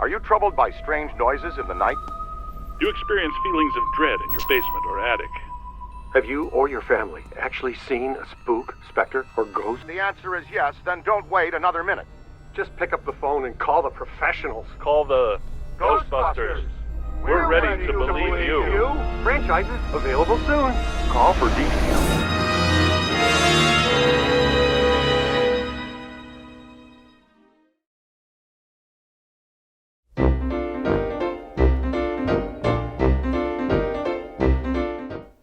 Are you troubled by strange noises in the night? Do you experience feelings of dread in your basement or attic? Have you or your family actually seen a spook, specter, or ghost? The answer is yes, then don't wait another minute. Just pick up the phone and call the professionals. Call the Ghostbusters. We're ready to believe you. Franchises available soon. Call for details.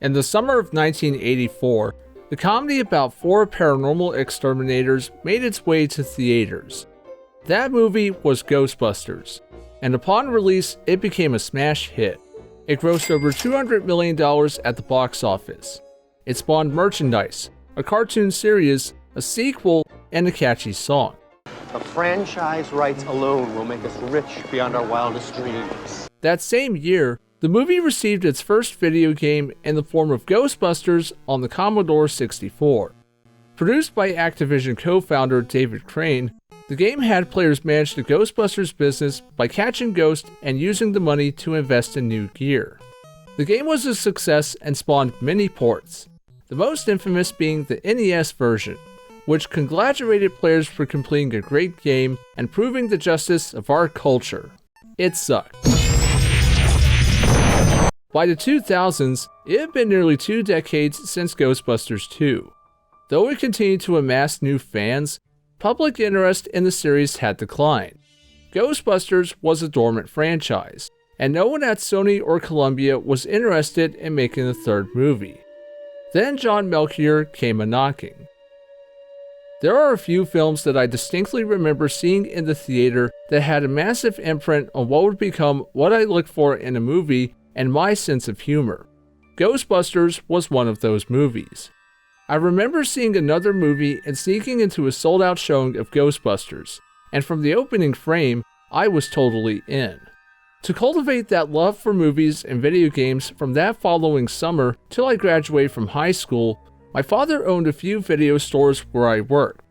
In the summer of 1984, the comedy about 4 paranormal exterminators made its way to theaters. That movie was Ghostbusters, and upon release, it became a smash hit. It grossed over $200 million at the box office. It spawned merchandise, a cartoon series, a sequel, and a catchy song. The franchise rights alone will make us rich beyond our wildest dreams. That same year, the movie received its first video game in the form of Ghostbusters on the Commodore 64. Produced by Activision co-founder David Crane, the game had players manage the Ghostbusters business by catching ghosts and using the money to invest in new gear. The game was a success and spawned many ports, the most infamous being the NES version, which congratulated players for completing a great game and proving the justice of our culture. It sucked. By the 2000s, it had been nearly 2 decades since Ghostbusters 2. Though it continued to amass new fans, public interest in the series had declined. Ghostbusters was a dormant franchise, and no one at Sony or Columbia was interested in making a third movie. Then John Melchior came a-knocking. There are a few films that I distinctly remember seeing in the theater that had a massive imprint on what would become what I look for in a movie and my sense of humor. Ghostbusters was one of those movies. I remember seeing another movie and sneaking into a sold-out showing of Ghostbusters, and from the opening frame, I was totally in. To cultivate that love for movies and video games from that following summer till I graduated from high school, my father owned a few video stores where I worked.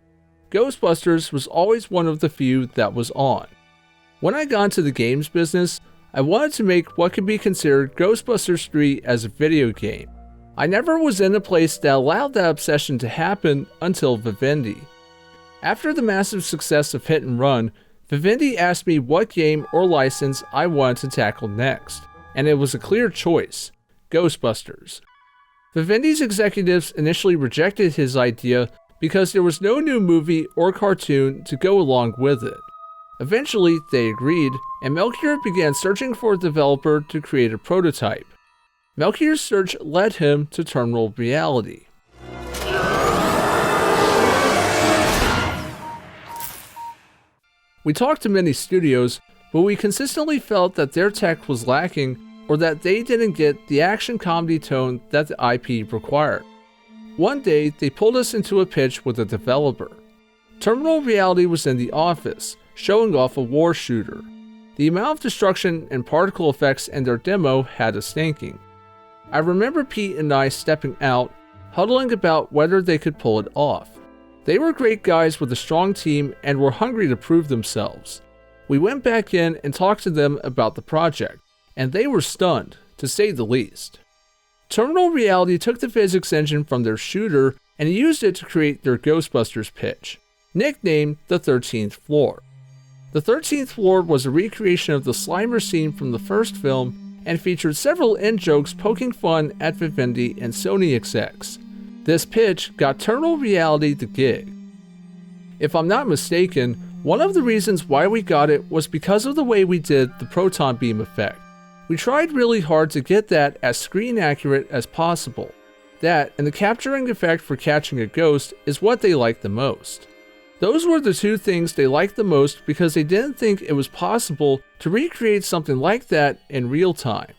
Ghostbusters was always one of the few that was on. When I got into the games business, I wanted to make what could be considered Ghostbusters 3 as a video game. I never was in a place that allowed that obsession to happen until Vivendi. After the massive success of Hit and Run, Vivendi asked me what game or license I wanted to tackle next, and it was a clear choice: Ghostbusters. Vivendi's executives initially rejected his idea because there was no new movie or cartoon to go along with it. Eventually, they agreed, and Melchior began searching for a developer to create a prototype. Melchior's search led him to Terminal Reality. We talked to many studios, but we consistently felt that their tech was lacking or that they didn't get the action comedy tone that the IP required. One day, they pulled us into a pitch with a developer. Terminal Reality was in the office, showing off a war shooter. The amount of destruction and particle effects in their demo had us thinking. I remember Pete and I stepping out, huddling about whether they could pull it off. They were great guys with a strong team and were hungry to prove themselves. We went back in and talked to them about the project, and they were stunned, to say the least. Terminal Reality took the physics engine from their shooter and used it to create their Ghostbusters pitch, nicknamed the 13th Floor. The 13th Floor was a recreation of the Slimer scene from the first film and featured several in-jokes poking fun at Vivendi and Sony execs. This pitch got Terminal Reality the gig. If I'm not mistaken, one of the reasons why we got it was because of the way we did the proton beam effect. We tried really hard to get that as screen accurate as possible. That and the capturing effect for catching a ghost is what they liked the most. Those were the two things they liked the most because they didn't think it was possible to recreate something like that in real time.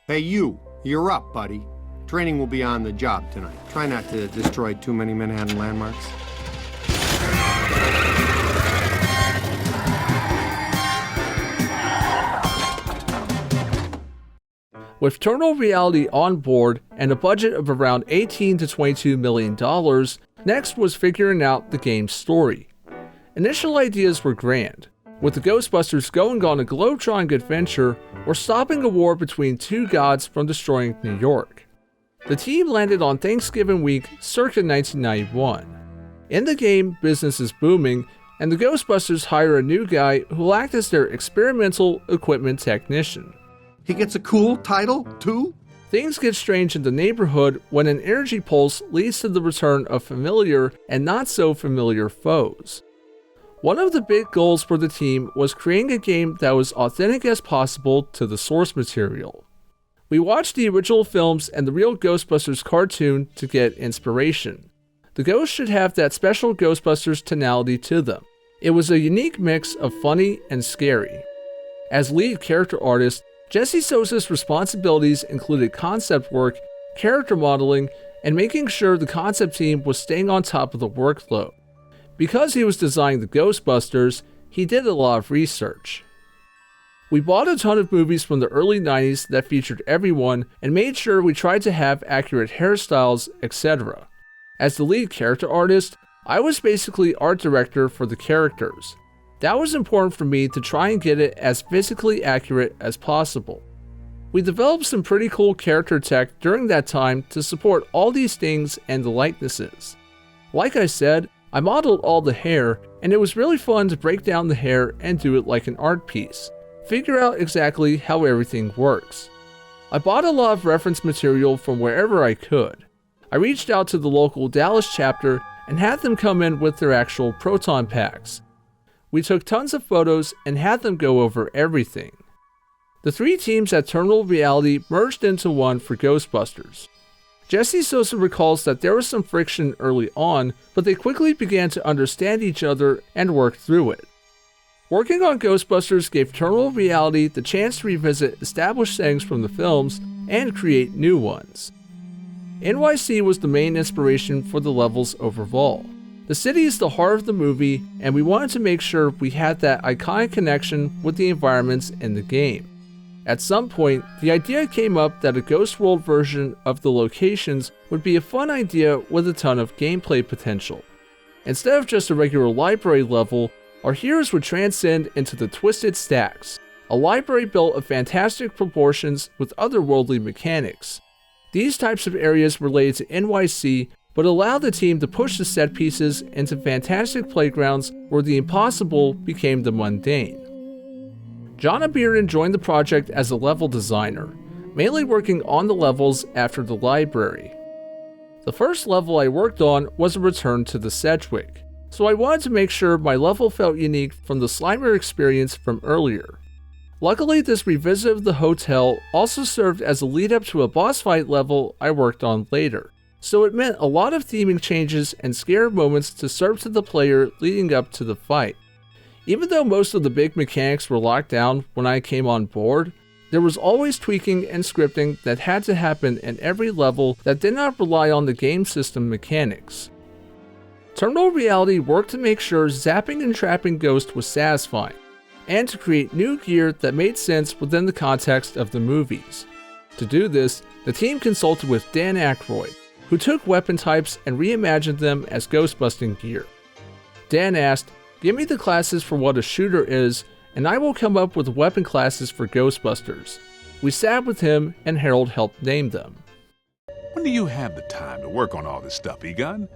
Hey you're up, buddy. Training will be on the job tonight. Try not to destroy too many Manhattan landmarks. With Terminal Reality on board and a budget of around $18 to $22 million, next was figuring out the game's story. Initial ideas were grand. with the Ghostbusters going on a globe-trotting adventure or stopping a war between two gods from destroying New York. The team landed on Thanksgiving week circa 1991. In the game, business is booming, and the Ghostbusters hire a new guy who will act as their experimental equipment technician. He gets a cool title, too? Things get strange in the neighborhood when an energy pulse leads to the return of familiar and not so familiar foes. One of the big goals for the team was creating a game that was authentic as possible to the source material. We watched the original films and the real Ghostbusters cartoon to get inspiration. The ghosts should have that special Ghostbusters tonality to them. It was a unique mix of funny and scary. As lead character artist, Jesse Sosa's responsibilities included concept work, character modeling, and making sure the concept team was staying on top of the workload. Because he was designing the Ghostbusters, he did a lot of research. We bought a ton of movies from the early 90s that featured everyone and made sure we tried to have accurate hairstyles, etc. As the lead character artist, I was basically art director for the characters. That was important for me to try and get it as physically accurate as possible. We developed some pretty cool character tech during that time to support all these things and the likenesses. Like I said, I modeled all the hair, and it was really fun to break down the hair and do it like an art piece. Figure out exactly how everything works. I bought a lot of reference material from wherever I could. I reached out to the local Dallas chapter and had them come in with their actual proton packs. We took tons of photos and had them go over everything. The three teams at Terminal Reality merged into one for Ghostbusters. Jesse Sosa recalls that there was some friction early on, but they quickly began to understand each other and work through it. Working on Ghostbusters gave Terminal Reality the chance to revisit established settings from the films and create new ones. NYC was the main inspiration for the levels overall. The city is the heart of the movie, and we wanted to make sure we had that iconic connection with the environments in the game. At some point, the idea came up that a Ghost World version of the locations would be a fun idea with a ton of gameplay potential. Instead of just a regular library level, our heroes would transcend into the Twisted Stacks, a library built of fantastic proportions with otherworldly mechanics. These types of areas related to NYC but allow the team to push the set pieces into fantastic playgrounds where the impossible became the mundane. John Abirin joined the project as a level designer, mainly working on the levels after the library. The first level I worked on was a return to the Sedgwick, so I wanted to make sure my level felt unique from the Slimer experience from earlier. Luckily, this revisit of the hotel also served as a lead up to a boss fight level I worked on later, so it meant a lot of theming changes and scare moments to serve to the player leading up to the fight. Even though most of the big mechanics were locked down when I came on board, there was always tweaking and scripting that had to happen in every level that did not rely on the game system mechanics. Terminal Reality worked to make sure zapping and trapping ghosts was satisfying, and to create new gear that made sense within the context of the movies. To do this, the team consulted with Dan Aykroyd, who took weapon types and reimagined them as ghost-busting gear. Dan asked, "Give me the classes for what a shooter is, and I will come up with weapon classes for Ghostbusters." We sat with him, and Harold helped name them. When do you have the time to work on all this stuff, Egon?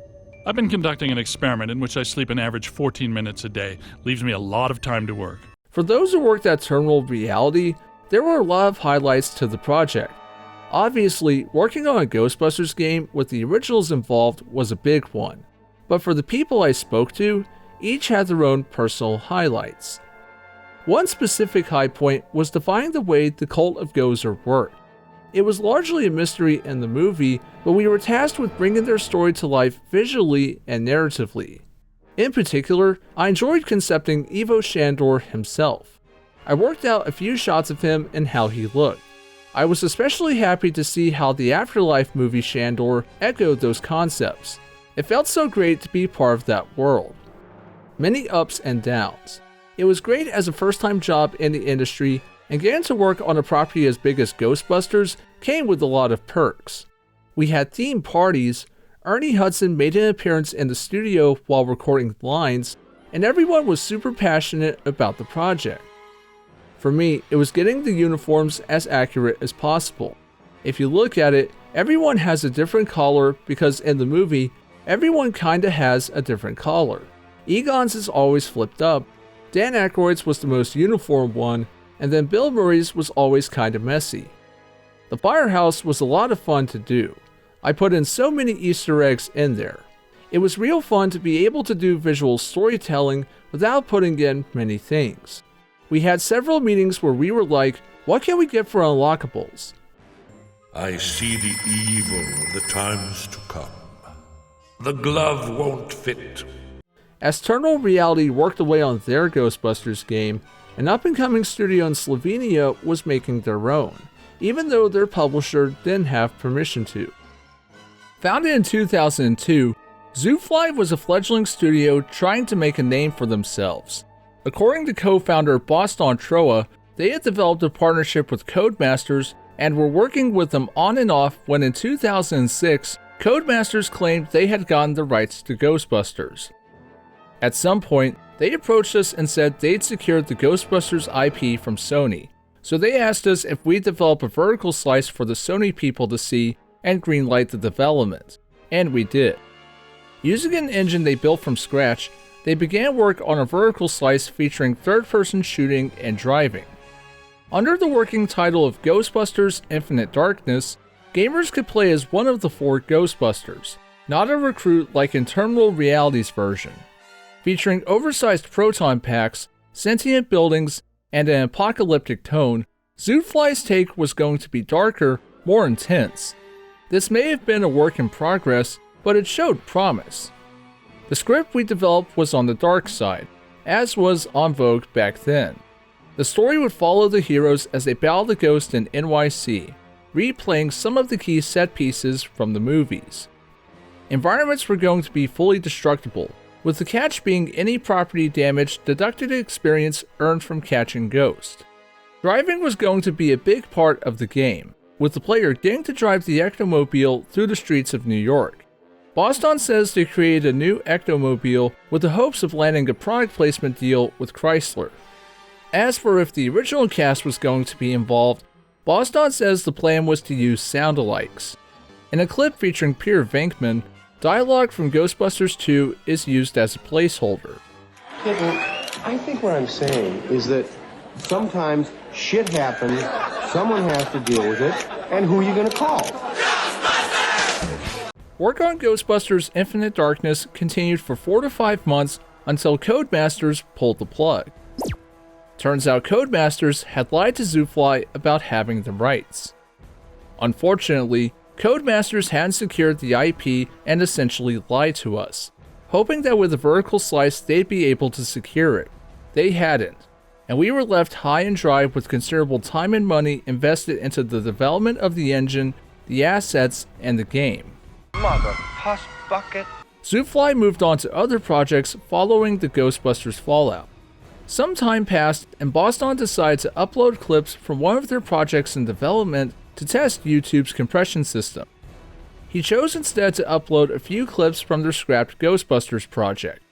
I've been conducting an experiment in which I sleep an average 14 minutes a day. Leaves me a lot of time to work. For those who worked at Terminal Reality, there were a lot of highlights to the project. Obviously, working on a Ghostbusters game with the originals involved was a big one, but for the people I spoke to, each had their own personal highlights. One specific high point was defining the way the Cult of Gozer worked. It was largely a mystery in the movie, but we were tasked with bringing their story to life visually and narratively. In particular, I enjoyed concepting Ivo Shandor himself. I worked out a few shots of him and how he looked. I was especially happy to see how the Afterlife movie Shandor echoed those concepts. It felt so great to be part of that world. Many ups and downs. It was great as a first-time job in the industry, and getting to work on a property as big as Ghostbusters came with a lot of perks. We had theme parties, Ernie Hudson made an appearance in the studio while recording lines, and everyone was super passionate about the project. For me, it was getting the uniforms as accurate as possible. If you look at it, everyone has a different collar because in the movie, everyone kinda has a different collar. Egon's is always flipped up, Dan Aykroyd's was the most uniform one, and then Bill Murray's was always kinda messy. The firehouse was a lot of fun to do. I put in so many Easter eggs in there. It was real fun to be able to do visual storytelling without putting in many things. We had several meetings where we were like, what can we get for unlockables? I see the evil of the times to come. The glove won't fit. As Eternal Reality worked away on their Ghostbusters game, an up-and-coming studio in Slovenia was making their own, even though their publisher didn't have permission to. Founded in 2002, Zoofly was a fledgling studio trying to make a name for themselves. According to co-founder Boston Troa, they had developed a partnership with Codemasters and were working with them on and off when in 2006, Codemasters claimed they had gotten the rights to Ghostbusters. At some point, they approached us and said they'd secured the Ghostbusters IP from Sony, so they asked us if we'd develop a vertical slice for the Sony people to see and greenlight the development, and we did. Using an engine they built from scratch, they began work on a vertical slice featuring third-person shooting and driving. Under the working title of Ghostbusters Infinite Darkness, gamers could play as one of the 4 Ghostbusters, not a recruit like in Terminal Reality's version. Featuring oversized proton packs, sentient buildings, and an apocalyptic tone, Zoofly's take was going to be darker, more intense. This may have been a work in progress, but it showed promise. The script we developed was on the dark side, as was en vogue back then. The story would follow the heroes as they battle the ghost in NYC, replaying some of the key set pieces from the movies. Environments were going to be fully destructible, with the catch being any property damage deducted experience earned from catching ghosts. Driving was going to be a big part of the game, with the player getting to drive the Ectomobile through the streets of New York. Boston says they created a new Ectomobile with the hopes of landing a product placement deal with Chrysler. As for if the original cast was going to be involved, Boston says the plan was to use sound-alikes. In a clip featuring Peter Venkman, dialogue from Ghostbusters 2 is used as a placeholder. I think what I'm saying is that sometimes shit happens, someone has to deal with it, and who are you gonna call? Work on Ghostbusters Infinite Darkness continued for 4 to 5 months until Codemasters pulled the plug. Turns out Codemasters had lied to Zoofly about having the rights. Unfortunately, Codemasters hadn't secured the IP and essentially lied to us, hoping that with a vertical slice they'd be able to secure it. They hadn't, and we were left high and dry with considerable time and money invested into the development of the engine, the assets, and the game. Mother puss bucket. Zoofly moved on to other projects following the Ghostbusters fallout. Some time passed, and Boston decided to upload clips from one of their projects in development to test YouTube's compression system. He chose instead to upload a few clips from their scrapped Ghostbusters project.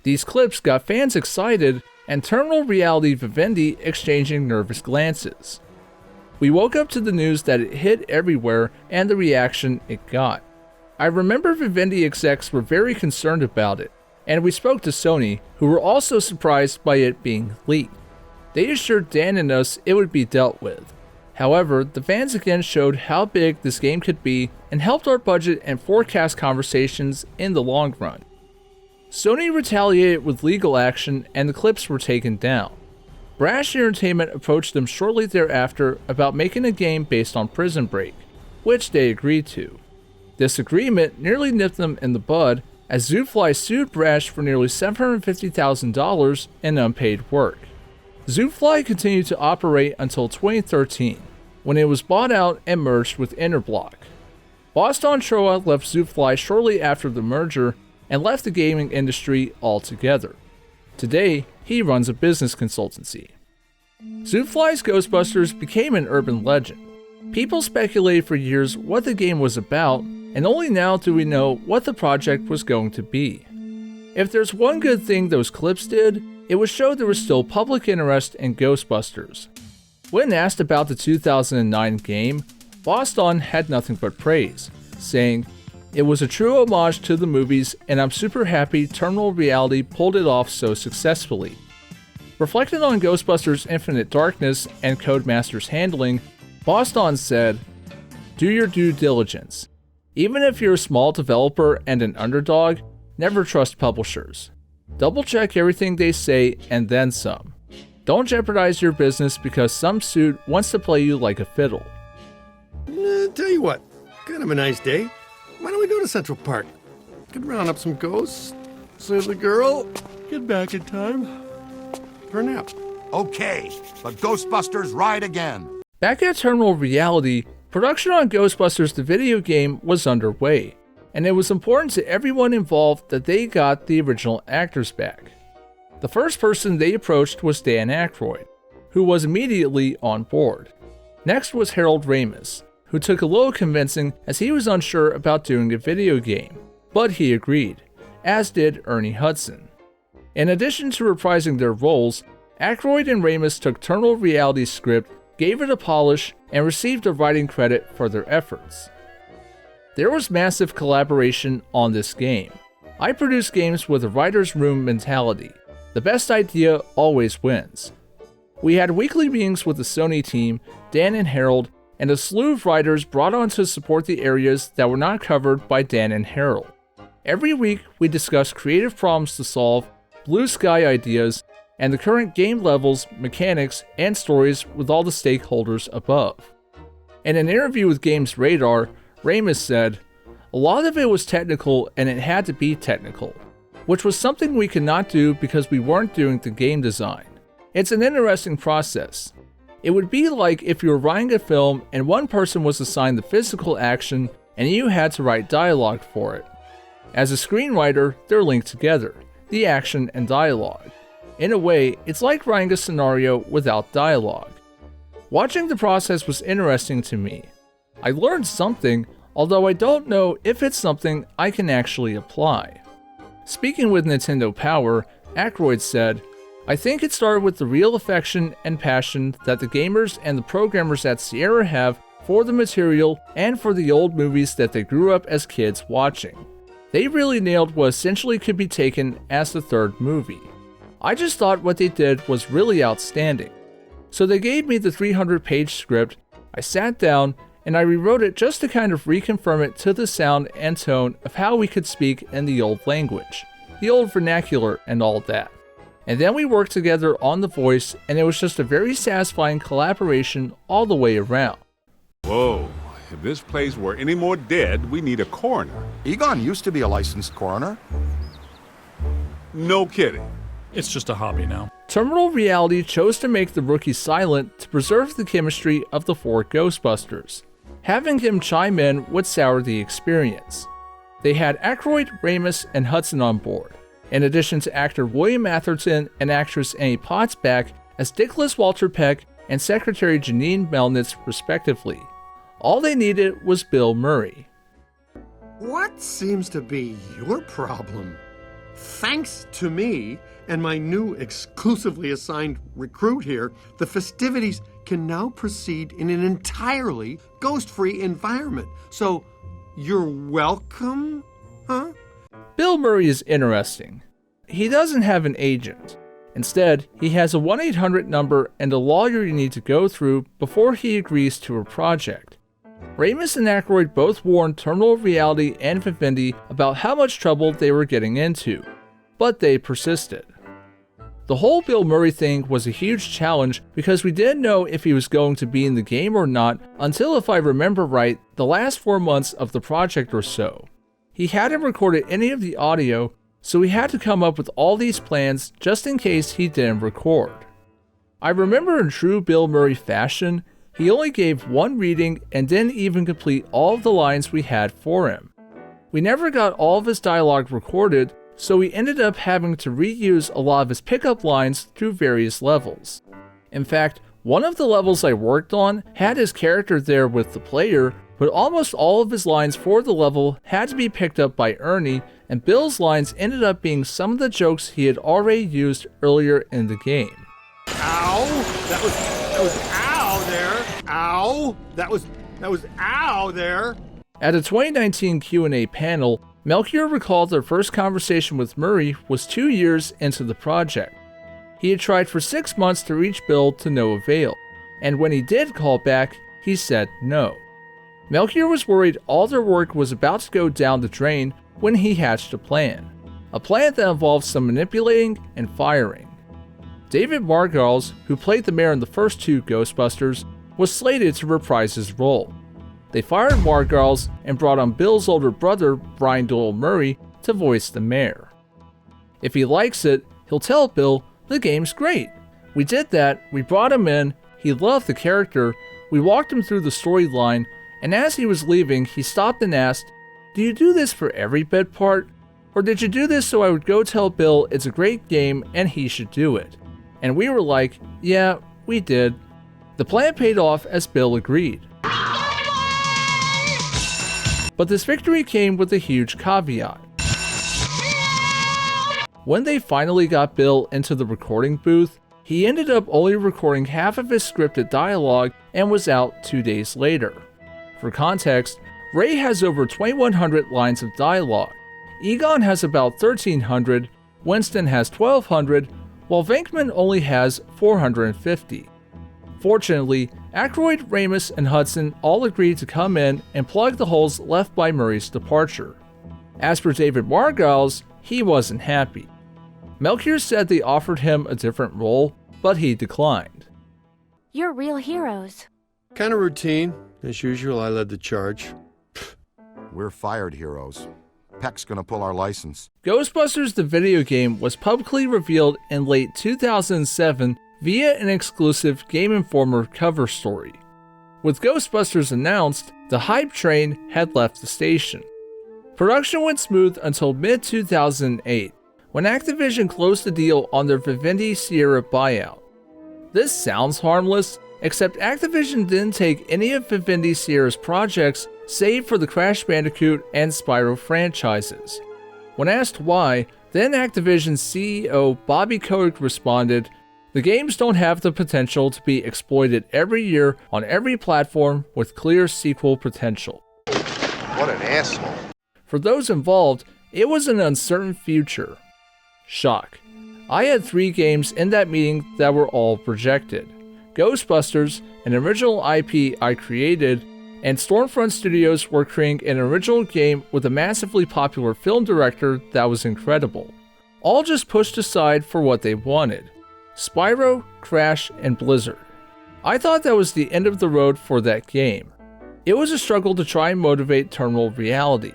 These clips got fans excited, and Terminal Reality Vivendi exchanging nervous glances. We woke up to the news that it hit everywhere and the reaction it got. I remember Vivendi execs were very concerned about it, and we spoke to Sony, who were also surprised by it being leaked. They assured Dan and us it would be dealt with. However, the fans again showed how big this game could be and helped our budget and forecast conversations in the long run. Sony retaliated with legal action and the clips were taken down. Brash Entertainment approached them shortly thereafter about making a game based on Prison Break, which they agreed to. This agreement nearly nipped them in the bud, as Zoofly sued Brash for nearly $750,000 in unpaid work. Zoofly continued to operate until 2013, when it was bought out and merged with Interblock. Boston Troa left Zoofly shortly after the merger and left the gaming industry altogether. Today, he runs a business consultancy. Zoofly's Ghostbusters became an urban legend. People speculated for years what the game was about, and only now do we know what the project was going to be. If there's one good thing those clips did, it was show there was still public interest in Ghostbusters. When asked about the 2009 game, Boston had nothing but praise, saying, "It was a true homage to the movies, and I'm super happy Terminal Reality pulled it off so successfully." Reflecting on Ghostbusters Infinite Darkness and Codemaster's handling, Boston said, "Do your due diligence. Even if you're a small developer and an underdog, never trust publishers. Double check everything they say and then some. Don't jeopardize your business because some suit wants to play you like a fiddle." Tell you what, kind of a nice day. Why don't we go to Central Park? Could round up some ghosts, save the girl, get back in time for a nap. Okay, the Ghostbusters ride again. Back at Terminal Reality, production on Ghostbusters the video game was underway, and it was important to everyone involved that they got the original actors back. The first person they approached was Dan Aykroyd, who was immediately on board. Next was Harold Ramis, who took a little convincing as he was unsure about doing a video game, but he agreed, as did Ernie Hudson. In addition to reprising their roles, Aykroyd and Ramis took Terminal Reality's script, gave it a polish, and received a writing credit for their efforts. There was massive collaboration on this game. I produce games with a writer's room mentality. The best idea always wins. We had weekly meetings with the Sony team, Dan and Harold, and a slew of writers brought on to support the areas that were not covered by Dan and Harold. Every week, we discussed creative problems to solve, blue sky ideas, and the current game levels, mechanics, and stories with all the stakeholders above. In an interview with Games Radar, Ramis said, "A lot of it was technical and it had to be technical, which was something we could not do because we weren't doing the game design. It's an interesting process. It would be like if you were writing a film and one person was assigned the physical action and you had to write dialogue for it. As a screenwriter, they're linked together, the action and dialogue. In a way, it's like writing a scenario without dialogue. Watching the process was interesting to me. I learned something, although I don't know if it's something I can actually apply." Speaking with Nintendo Power, Aykroyd said, "I think it started with the real affection and passion that the gamers and the programmers at Sierra have for the material and for the old movies that they grew up as kids watching. They really nailed what essentially could be taken as the third movie. I just thought what they did was really outstanding. So they gave me the 300-page script, I sat down, and I rewrote it just to kind of reconfirm it to the sound and tone of how we could speak in the old language, the old vernacular and all that. And then we worked together on the voice, and it was just a very satisfying collaboration all the way around." Whoa, if this place were any more dead, we need a coroner. Egon used to be a licensed coroner. No kidding. It's just a hobby now. Terminal Reality chose to make the rookie silent to preserve the chemistry of the four Ghostbusters. Having him chime in would sour the experience. They had Aykroyd, Ramis, and Hudson on board, in addition to actor William Atherton and actress Annie Potts back as Dickless Walter Peck and Secretary Janine Melnitz respectively. All they needed was Bill Murray. What seems to be your problem? Thanks to me and my new exclusively assigned recruit here, the festivities can now proceed in an entirely ghost-free environment. So, you're welcome, huh? Bill Murray is interesting. He doesn't have an agent. Instead, he has a 1-800 number and a lawyer you need to go through before he agrees to a project. Ramis and Aykroyd both warned Terminal Reality and Vivendi about how much trouble they were getting into, but they persisted. The whole Bill Murray thing was a huge challenge because we didn't know if he was going to be in the game or not until, if I remember right, the last 4 months of the project or so. He hadn't recorded any of the audio, so we had to come up with all these plans just in case he didn't record. I remember in true Bill Murray fashion, he only gave one reading and didn't even complete all of the lines we had for him. We never got all of his dialogue recorded, so we ended up having to reuse a lot of his pickup lines through various levels. In fact, one of the levels I worked on had his character there with the player, but almost all of his lines for the level had to be picked up by Ernie, and Bill's lines ended up being some of the jokes he had already used earlier in the game. Ow! That was ow there! Ow! That was ow there! At a 2019 Q&A panel, Melchior recalled their first conversation with Murray was 2 years into the project. He had tried for 6 months to reach Bill to no avail, and when he did call back, he said no. Melchior was worried all their work was about to go down the drain when he hatched a plan that involved some manipulating and firing. David Margolis, who played the mayor in the first 2 Ghostbusters, was slated to reprise his role. They fired Margolis and brought on Bill's older brother, Brian Doyle Murray, to voice the mayor. If he likes it, he'll tell Bill, "The game's great. We did that, we brought him in, he loved the character, we walked him through the storyline, and as he was leaving, he stopped and asked, 'Do you do this for every bit part? Or did you do this so I would go tell Bill it's a great game and he should do it?' And we were like, 'Yeah, we did.' The plan paid off as Bill agreed. But this victory came with a huge caveat. When they finally got Bill into the recording booth, he ended up only recording half of his scripted dialogue and was out 2 days later. For context, Ray has over 2,100 lines of dialogue, Egon has about 1,300, Winston has 1,200, while Venkman only has 450. Fortunately, Aykroyd, Ramis, and Hudson all agreed to come in and plug the holes left by Murray's departure. As for David Margolis, he wasn't happy. Melchior said they offered him a different role, but he declined. You're real heroes. Kind of routine. As usual, I led the charge. We're fired heroes. Peck's gonna pull our license. Ghostbusters the video game was publicly revealed in late 2007 via an exclusive Game Informer cover story. With Ghostbusters announced, the hype train had left the station. Production went smooth until mid-2008, when Activision closed the deal on their Vivendi Sierra buyout. This sounds harmless, except Activision didn't take any of Vivendi Sierra's projects save for the Crash Bandicoot and Spyro franchises. When asked why, then Activision CEO Bobby Kotick responded, "The games don't have the potential to be exploited every year on every platform with clear sequel potential." What an asshole. For those involved, it was an uncertain future. Shock. I had 3 games in that meeting that were all projected. Ghostbusters, an original IP I created, and Stormfront Studios were creating an original game with a massively popular film director that was incredible. All just pushed aside for what they wanted. Spyro, Crash, and Blizzard. I thought that was the end of the road for that game. It was a struggle to try and motivate terminal reality.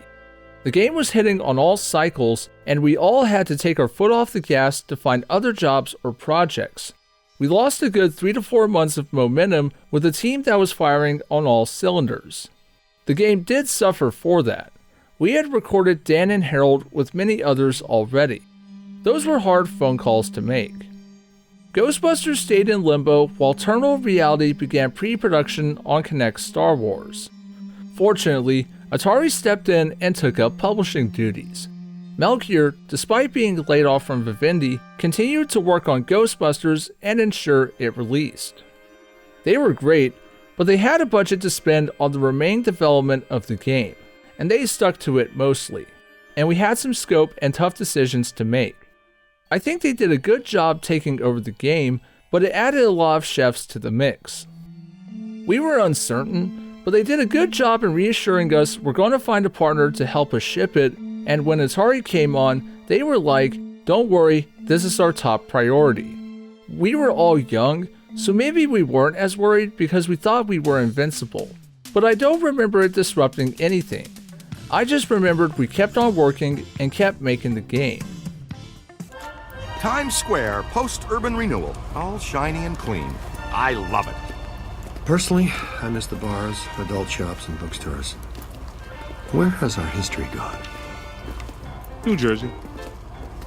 The game was hitting on all cycles, and we all had to take our foot off the gas to find other jobs or projects. We lost a good 3 to 4 months of momentum with a team that was firing on all cylinders. The game did suffer for that. We had recorded Dan and Harold with many others already. Those were hard phone calls to make. Ghostbusters stayed in limbo while Terminal Reality began pre-production on Kinect's Star Wars. Fortunately, Atari stepped in and took up publishing duties. Melchior, despite being laid off from Vivendi, continued to work on Ghostbusters and ensure it released. They were great, but they had a budget to spend on the remaining development of the game, and they stuck to it mostly, and we had some scope and tough decisions to make. I think they did a good job taking over the game, but it added a lot of chefs to the mix. We were uncertain, but they did a good job in reassuring us we're going to find a partner to help us ship it, and when Atari came on, they were like, "Don't worry, this is our top priority." We were all young, so maybe we weren't as worried because we thought we were invincible. But I don't remember it disrupting anything. I just remembered we kept on working and kept making the game. Times Square post-urban renewal. All shiny and clean. I love it. Personally, I miss the bars, adult shops, and bookstores. Where has our history gone? New Jersey.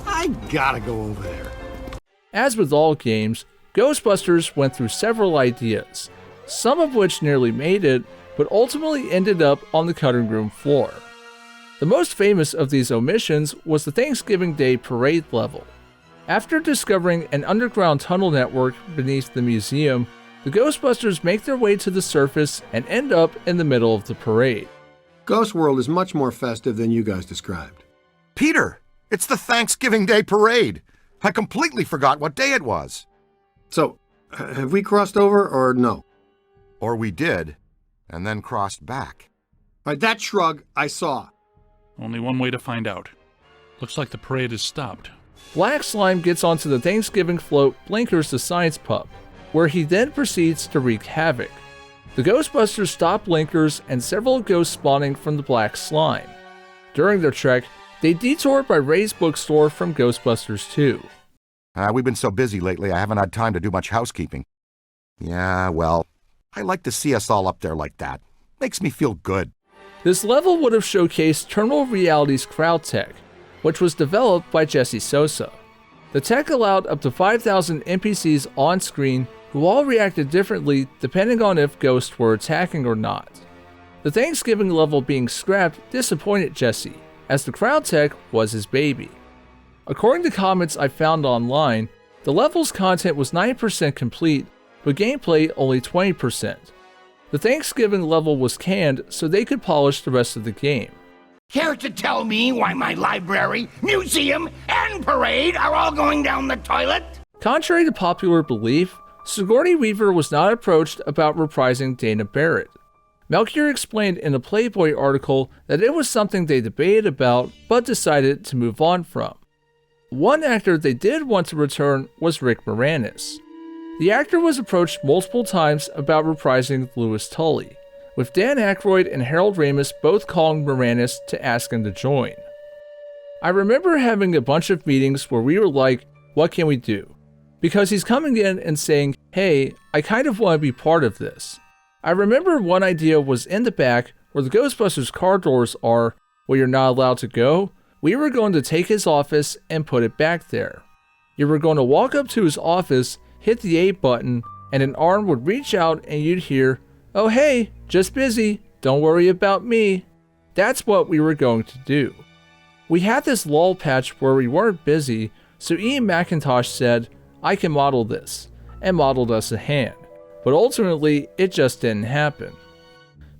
I gotta go over there. As with all games, Ghostbusters went through several ideas, some of which nearly made it, but ultimately ended up on the cutting room floor. The most famous of these omissions was the Thanksgiving Day parade level. After discovering an underground tunnel network beneath the museum, the Ghostbusters make their way to the surface and end up in the middle of the parade. Ghost World is much more festive than you guys described. Peter, it's the Thanksgiving Day parade. I completely forgot what day it was. So, have we crossed over or no? Or we did, and then crossed back. All right, that shrug I saw. Only one way to find out. Looks like the parade is stopped. Black Slime gets onto the Thanksgiving float Blinkers the Science Pup, where he then proceeds to wreak havoc. The Ghostbusters stop Blinkers and several ghosts spawning from the Black Slime. During their trek, they detour by Ray's bookstore from Ghostbusters 2. We've been so busy lately, I haven't had time to do much housekeeping. Yeah, well, I like to see us all up there like that. Makes me feel good. This level would have showcased Terminal Reality's crowd tech, which was developed by Jesse Sosa. The tech allowed up to 5,000 NPCs on screen who all reacted differently depending on if ghosts were attacking or not. The Thanksgiving level being scrapped disappointed Jesse, as the crowd tech was his baby. According to comments I found online, the level's content was 90% complete, but gameplay only 20%. The Thanksgiving level was canned so they could polish the rest of the game. Care to tell me why my library, museum, and parade are all going down the toilet? Contrary to popular belief, Sigourney Weaver was not approached about reprising Dana Barrett. Melchior explained in a Playboy article that it was something they debated about but decided to move on from. One actor they did want to return was Rick Moranis. The actor was approached multiple times about reprising Louis Tully, with Dan Aykroyd and Harold Ramis both calling Moranis to ask him to join. I remember having a bunch of meetings where we were like, what can we do? Because he's coming in and saying, hey, I kind of want to be part of this. I remember one idea was in the back where the Ghostbusters car doors are, where you're not allowed to go. We were going to take his office and put it back there. You were going to walk up to his office, hit the A button, and an arm would reach out and you'd hear, oh hey, just busy, don't worry about me. That's what we were going to do. We had this lull patch where we weren't busy, so Ian McIntosh said, I can model this, and modeled us a hand, but ultimately it just didn't happen.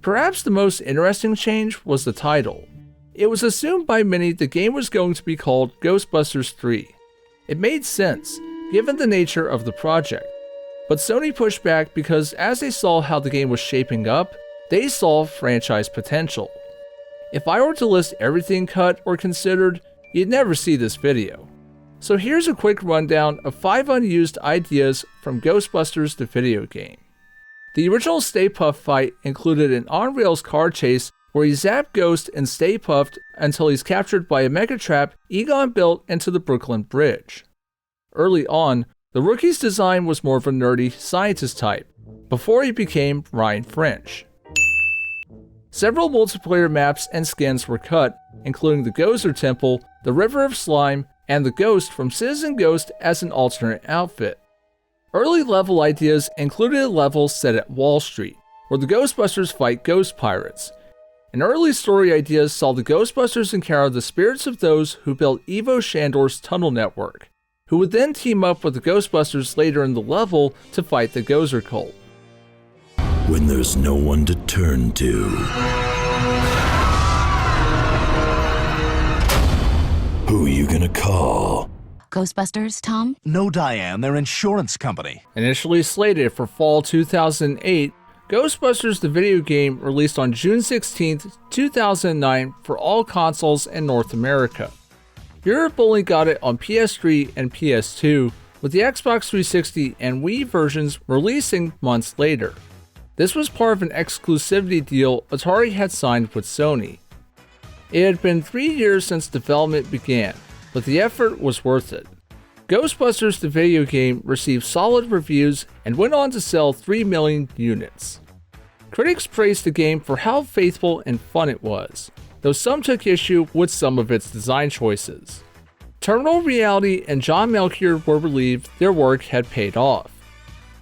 Perhaps the most interesting change was the title. It was assumed by many the game was going to be called Ghostbusters 3. It made sense, given the nature of the project, but Sony pushed back because as they saw how the game was shaping up, they saw franchise potential. If I were to list everything cut or considered, you'd never see this video. So here's a quick rundown of 5 unused ideas from Ghostbusters the video game. The original Stay Puft fight included an on-rails car chase where you zap Ghost and Stay Puft until he's captured by a mega trap Egon built into the Brooklyn Bridge. Early on, the rookie's design was more of a nerdy scientist type, before he became Ryan French. Several multiplayer maps and skins were cut, including the Gozer Temple, the River of Slime, and the Ghost from Citizen Ghost as an alternate outfit. Early level ideas included a level set at Wall Street, where the Ghostbusters fight ghost pirates. And early story ideas saw the Ghostbusters encounter the spirits of those who built Ivo Shandor's tunnel network, who would then team up with the Ghostbusters later in the level to fight the Gozer cult. When there's no one to turn to, who are you gonna call? Ghostbusters, Tom? No, Diane, their insurance company. Initially slated for fall 2008, Ghostbusters the video game released on June 16, 2009 for all consoles in North America. Europe only got it on PS3 and PS2, with the Xbox 360 and Wii versions releasing months later. This was part of an exclusivity deal Atari had signed with Sony. It had been 3 years since development began, but the effort was worth it. Ghostbusters the video game received solid reviews and went on to sell 3 million units. Critics praised the game for how faithful and fun it was, though some took issue with some of its design choices. Terminal Reality and John Melchior were relieved their work had paid off.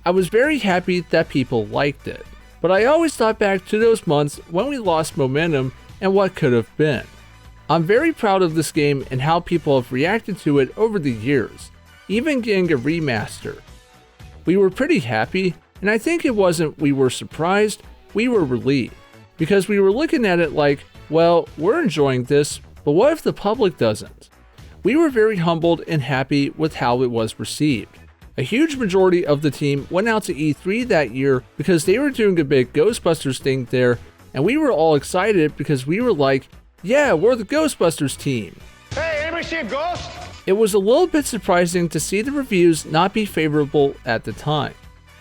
I was very happy that people liked it. but I always thought back to those months when we lost momentum and what could have been. I'm very proud of this game and how people have reacted to it over the years, even getting a remaster. We were pretty happy, and I think it wasn't we were surprised, we were relieved, because we were looking at it like, well, we're enjoying this, but what if the public doesn't? We were very humbled and happy with how it was received. A huge majority of the team went out to E3 that year because they were doing a big Ghostbusters thing there, and we were all excited because we were like, yeah, we're the Ghostbusters team. Hey, anybody see a ghost? It was a little bit surprising to see the reviews not be favorable at the time.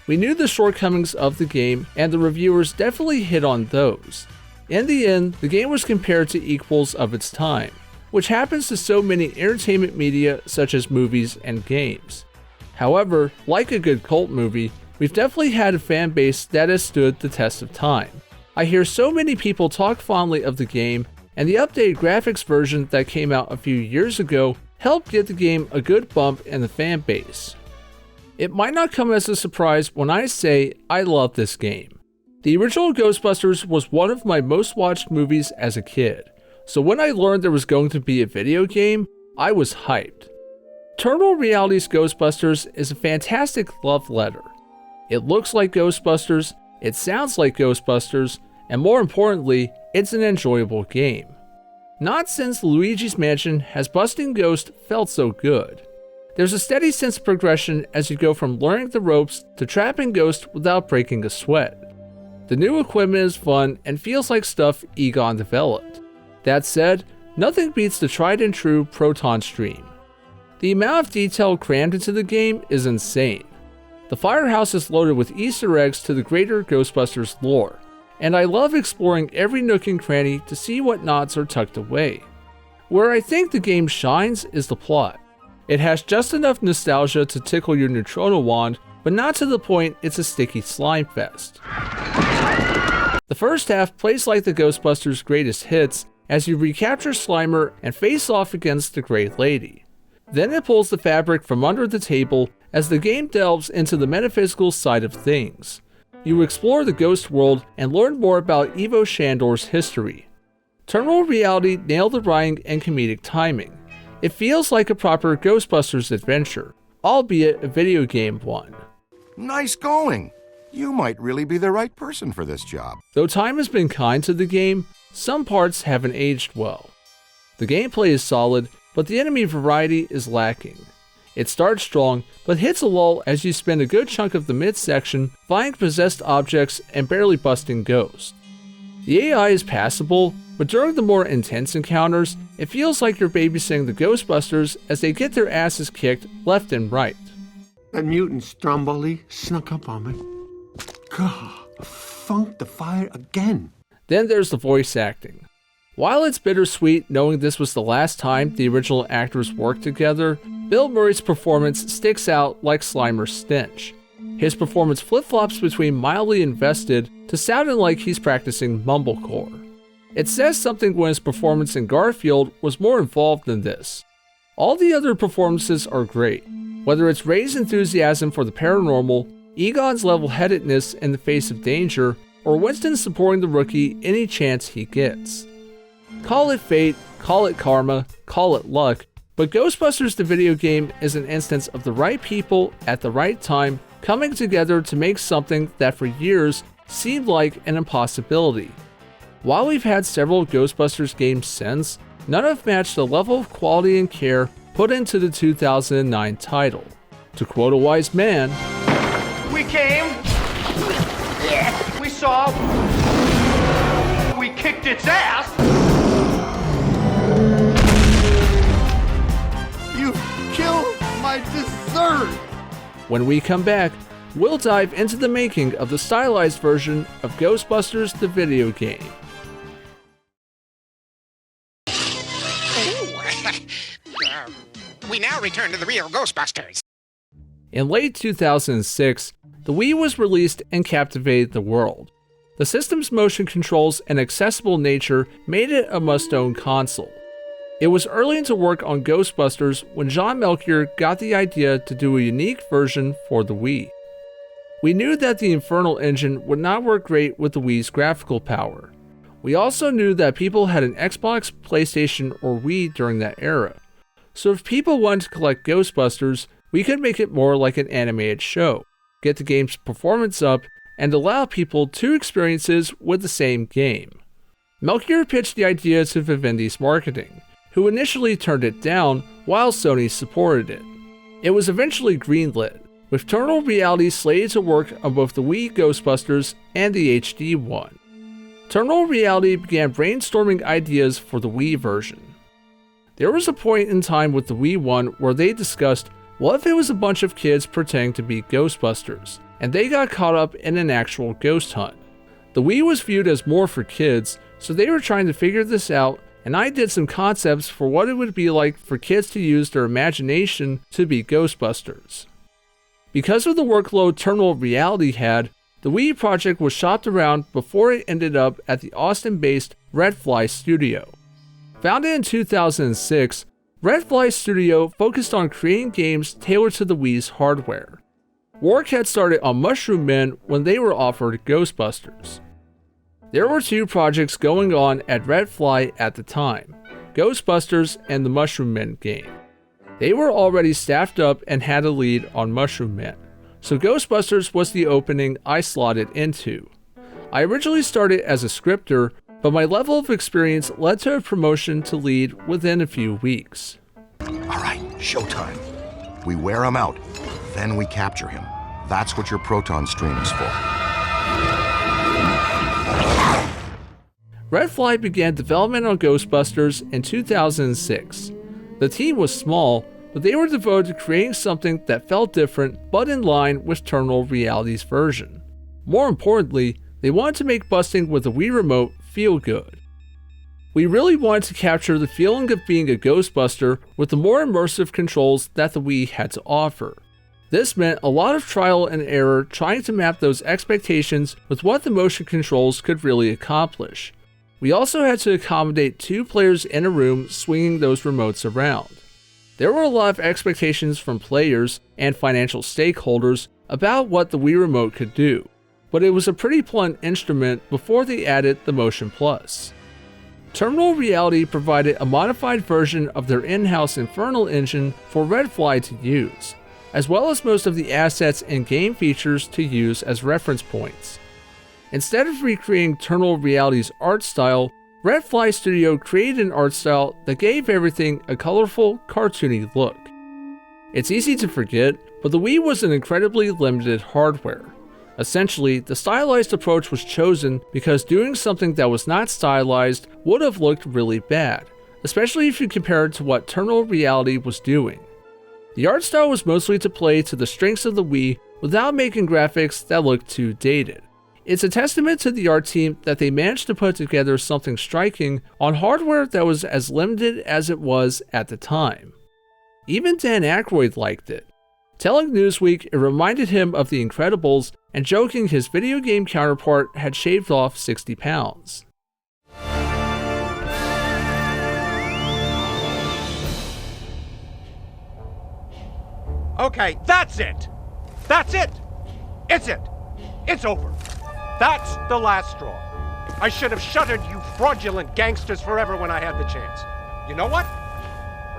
We knew the shortcomings of the game, and the reviewers definitely hit on those. In the end, the game was compared to equals of its time, which happens to so many entertainment media such as movies and games. However, like a good cult movie, we've definitely had a fan base that has stood the test of time. I hear so many people talk fondly of the game, and the updated graphics version that came out a few years ago helped get the game a good bump in the fan base. It might not come as a surprise when I say I love this game. The original Ghostbusters was one of my most watched movies as a kid, so when I learned there was going to be a video game, I was hyped. Terminal Reality's Ghostbusters is a fantastic love letter. It looks like Ghostbusters, it sounds like Ghostbusters, and more importantly, it's an enjoyable game. Not since Luigi's Mansion has busting Ghost felt so good. There's a steady sense of progression as you go from learning the ropes to trapping Ghost without breaking a sweat. The new equipment is fun and feels like stuff Egon developed. That said, nothing beats the tried and true Proton Stream. The amount of detail crammed into the game is insane. The firehouse is loaded with Easter eggs to the greater Ghostbusters lore, and I love exploring every nook and cranny to see what nods are tucked away. Where I think the game shines is the plot. It has just enough nostalgia to tickle your neutrona wand, but not to the point it's a sticky slime fest. The first half plays like the Ghostbusters' greatest hits as you recapture Slimer and face off against the Grey Lady. Then it pulls the fabric from under the table as the game delves into the metaphysical side of things. You explore the ghost world and learn more about Ivo Shandor's history. Terminal Reality nailed the writing and comedic timing. It feels like a proper Ghostbusters adventure, albeit a video game one. Nice going. You might really be the right person for this job. Though time has been kind to the game, some parts haven't aged well. The gameplay is solid, but the enemy variety is lacking. It starts strong, but hits a lull as you spend a good chunk of the midsection finding possessed objects and barely busting ghosts. The AI is passable, but during the more intense encounters, it feels like you're babysitting the Ghostbusters as they get their asses kicked left and right. That mutant Stromboli snuck up on me. God, funked the fire again. Then there's the voice acting. While it's bittersweet knowing this was the last time the original actors worked together, Bill Murray's performance sticks out like Slimer's stench. His performance flip-flops between mildly invested to sounding like he's practicing mumblecore. It says something when his performance in Garfield was more involved than this. All the other performances are great, whether it's Ray's enthusiasm for the paranormal, Egon's level-headedness in the face of danger, or Winston supporting the rookie any chance he gets. Call it fate, call it karma, call it luck, but Ghostbusters the video game is an instance of the right people at the right time coming together to make something that for years seemed like an impossibility. While we've had several Ghostbusters games since, none have matched the level of quality and care put into the 2009 title. To quote a wise man, We came. We saw. We kicked its ass. You killed my dessert! When we come back, we'll dive into the making of the stylized version of Ghostbusters the video game. We now return to the real Ghostbusters. In late 2006, the Wii was released and captivated the world. The system's motion controls and accessible nature made it a must-own console. It was early into work on Ghostbusters when John Melchior got the idea to do a unique version for the Wii. We knew that the Infernal engine would not work great with the Wii's graphical power. We also knew that people had an Xbox, PlayStation, or Wii during that era. So if people wanted to collect Ghostbusters, we could make it more like an animated show, get the game's performance up, and allow people 2 experiences with the same game. Melchior pitched the idea to Vivendi's marketing, who initially turned it down while Sony supported it. It was eventually greenlit, with Terminal Reality slated to work on both the Wii Ghostbusters and the HD one. Terminal Reality began brainstorming ideas for the Wii version. There was a point in time with the Wii one where they discussed, what if it was a bunch of kids pretending to be Ghostbusters, and they got caught up in an actual ghost hunt. The Wii was viewed as more for kids, so they were trying to figure this out, and I did some concepts for what it would be like for kids to use their imagination to be Ghostbusters. Because of the workload Terminal Reality had, the Wii project was shopped around before it ended up at the Austin-based Redfly Studio. Founded in 2006, Redfly Studio focused on creating games tailored to the Wii's hardware. Work had started on Mushroom Men when they were offered Ghostbusters. There were 2 projects going on at Redfly at the time, Ghostbusters and the Mushroom Men game. They were already staffed up and had a lead on Mushroom Men, so Ghostbusters was the opening I slotted into. I originally started as a scripter, but my level of experience led to a promotion to lead within a few weeks. Alright, showtime. We wear him out, then we capture him. That's what your proton stream is for. Redfly began development on Ghostbusters in 2006. The team was small, but they were devoted to creating something that felt different but in line with Terminal Reality's version. More importantly, they wanted to make busting with the Wii Remote feel good. We really wanted to capture the feeling of being a Ghostbuster with the more immersive controls that the Wii had to offer. This meant a lot of trial and error trying to map those expectations with what the motion controls could really accomplish. We also had to accommodate 2 players in a room swinging those remotes around. There were a lot of expectations from players and financial stakeholders about what the Wii Remote could do, but it was a pretty blunt instrument before they added the Motion Plus. Terminal Reality provided a modified version of their in-house Infernal engine for Redfly to use, as well as most of the assets and game features to use as reference points. Instead of recreating Terminal Reality's art style, Redfly Studio created an art style that gave everything a colorful, cartoony look. It's easy to forget, but the Wii was an incredibly limited hardware. Essentially, the stylized approach was chosen because doing something that was not stylized would have looked really bad, especially if you compare it to what Terminal Reality was doing. The art style was mostly to play to the strengths of the Wii without making graphics that looked too dated. It's a testament to the art team that they managed to put together something striking on hardware that was as limited as it was at the time. Even Dan Aykroyd liked it, telling Newsweek it reminded him of The Incredibles and joking his video game counterpart had shaved off 60 pounds. Okay, that's it! That's it! It's it! It's over! That's the last straw. I should have shuttered you fraudulent gangsters forever when I had the chance. You know what?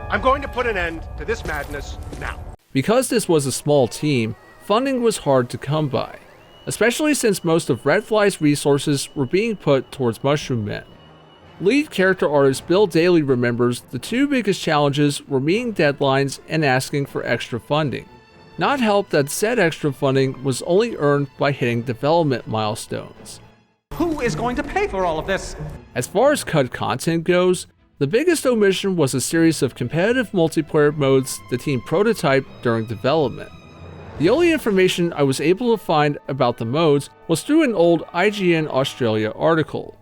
I'm going to put an end to this madness now. Because this was a small team, funding was hard to come by, especially since most of Redfly's resources were being put towards Mushroom Men. Lead character artist Bill Daly remembers the 2 biggest challenges were meeting deadlines and asking for extra funding. Not helped that said extra funding was only earned by hitting development milestones. Who is going to pay for all of this? As far as cut content goes, the biggest omission was a series of competitive multiplayer modes the team prototyped during development. The only information I was able to find about the modes was through an old IGN Australia article.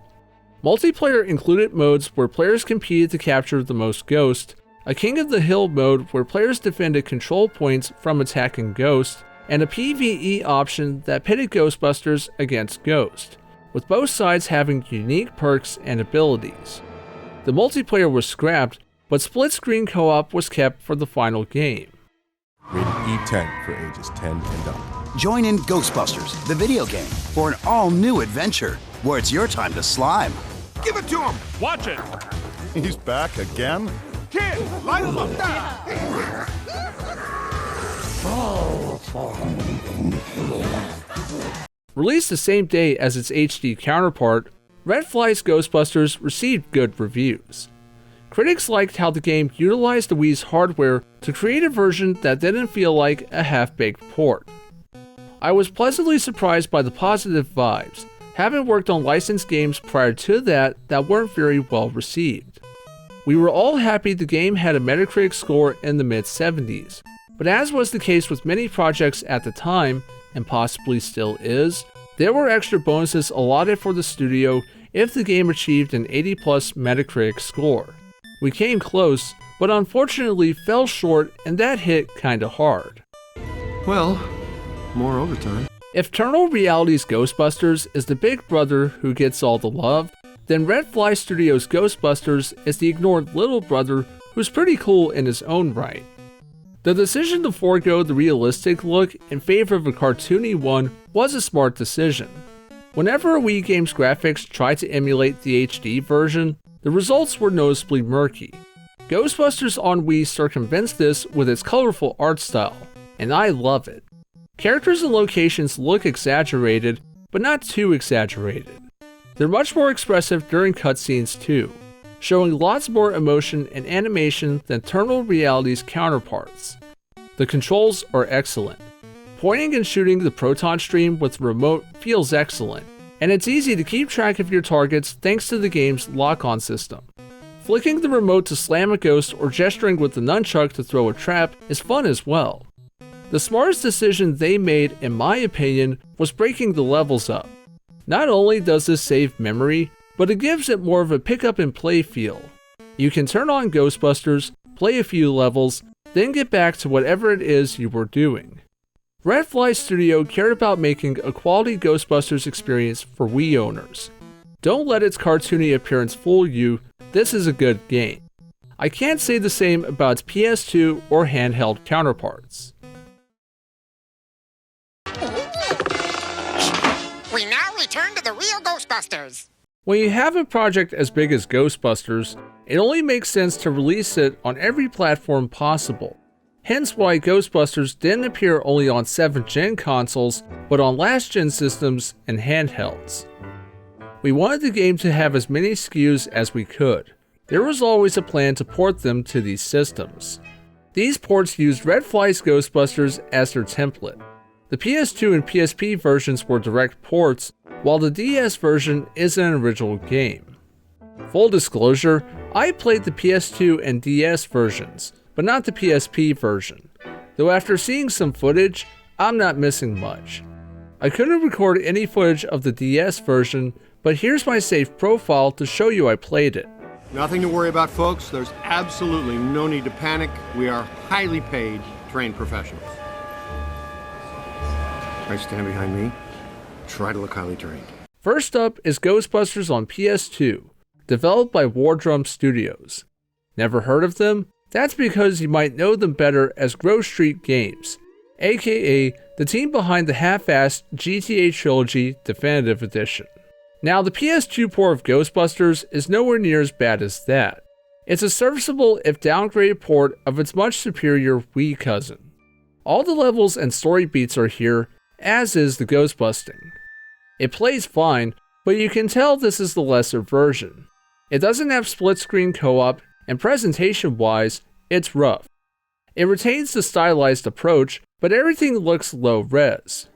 Multiplayer included modes where players competed to capture the most ghosts, a King of the Hill mode where players defended control points from attacking ghosts, and a PvE option that pitted Ghostbusters against Ghost, with both sides having unique perks and abilities. The multiplayer was scrapped, but split-screen co-op was kept for the final game. Rated E10 for ages 10 and up. Join in Ghostbusters, the video game, for an all-new adventure where it's your time to slime. Give it to him! Watch it! He's back again? Kid, light him up! Released the same day as its HD counterpart, Red Fly's Ghostbusters received good reviews. Critics liked how the game utilized the Wii's hardware to create a version that didn't feel like a half-baked port. I was pleasantly surprised by the positive vibes, having worked on licensed games prior to that weren't very well received. We were all happy the game had a Metacritic score in the mid-70s, but as was the case with many projects at the time, and possibly still is, there were extra bonuses allotted for the studio if the game achieved an 80+ Metacritic score. We came close, but unfortunately fell short, and that hit kinda hard. Well, more overtime. If Eternal Reality's Ghostbusters is the big brother who gets all the love, then Red Fly Studios' Ghostbusters is the ignored little brother who's pretty cool in his own right. The decision to forego the realistic look in favor of a cartoony one was a smart decision. Whenever a Wii game's graphics tried to emulate the HD version, the results were noticeably murky. Ghostbusters on Wii circumvents this with its colorful art style, and I love it. Characters and locations look exaggerated, but not too exaggerated. They're much more expressive during cutscenes too, showing lots more emotion and animation than Eternal Reality's counterparts. The controls are excellent. Pointing and shooting the proton stream with the remote feels excellent, and it's easy to keep track of your targets thanks to the game's lock-on system. Flicking the remote to slam a ghost or gesturing with the nunchuck to throw a trap is fun as well. The smartest decision they made, in my opinion, was breaking the levels up. Not only does this save memory, but it gives it more of a pick-up-and-play feel. You can turn on Ghostbusters, play a few levels, then get back to whatever it is you were doing. Red Fly Studio cared about making a quality Ghostbusters experience for Wii owners. Don't let its cartoony appearance fool you, this is a good game. I can't say the same about its PS2 or handheld counterparts. We now return to the real Ghostbusters. When you have a project as big as Ghostbusters, it only makes sense to release it on every platform possible. Hence why Ghostbusters didn't appear only on 7th gen consoles, but on last gen systems and handhelds. We wanted the game to have as many SKUs as we could. There was always a plan to port them to these systems. These ports used Red Fly's Ghostbusters as their template. The PS2 and PSP versions were direct ports, while the DS version is an original game. Full disclosure, I played the PS2 and DS versions, but not the PSP version, though after seeing some footage, I'm not missing much. I couldn't record any footage of the DS version, but here's my save profile to show you I played it. Nothing to worry about, folks. There's absolutely no need to panic. We are highly paid, trained professionals. Right, stand behind me. Try to look highly trained. First up is Ghostbusters on PS2, developed by War Drum Studios. Never heard of them? That's because you might know them better as Grove Street Games, aka the team behind the half-assed GTA Trilogy Definitive Edition. Now, the PS2 port of Ghostbusters is nowhere near as bad as that. It's a serviceable if downgraded port of its much superior Wii cousin. All the levels and story beats are here, as is the ghostbusting. It plays fine, but you can tell this is the lesser version. It doesn't have split-screen co-op, and presentation-wise, it's rough. It retains the stylized approach, but everything looks low-res.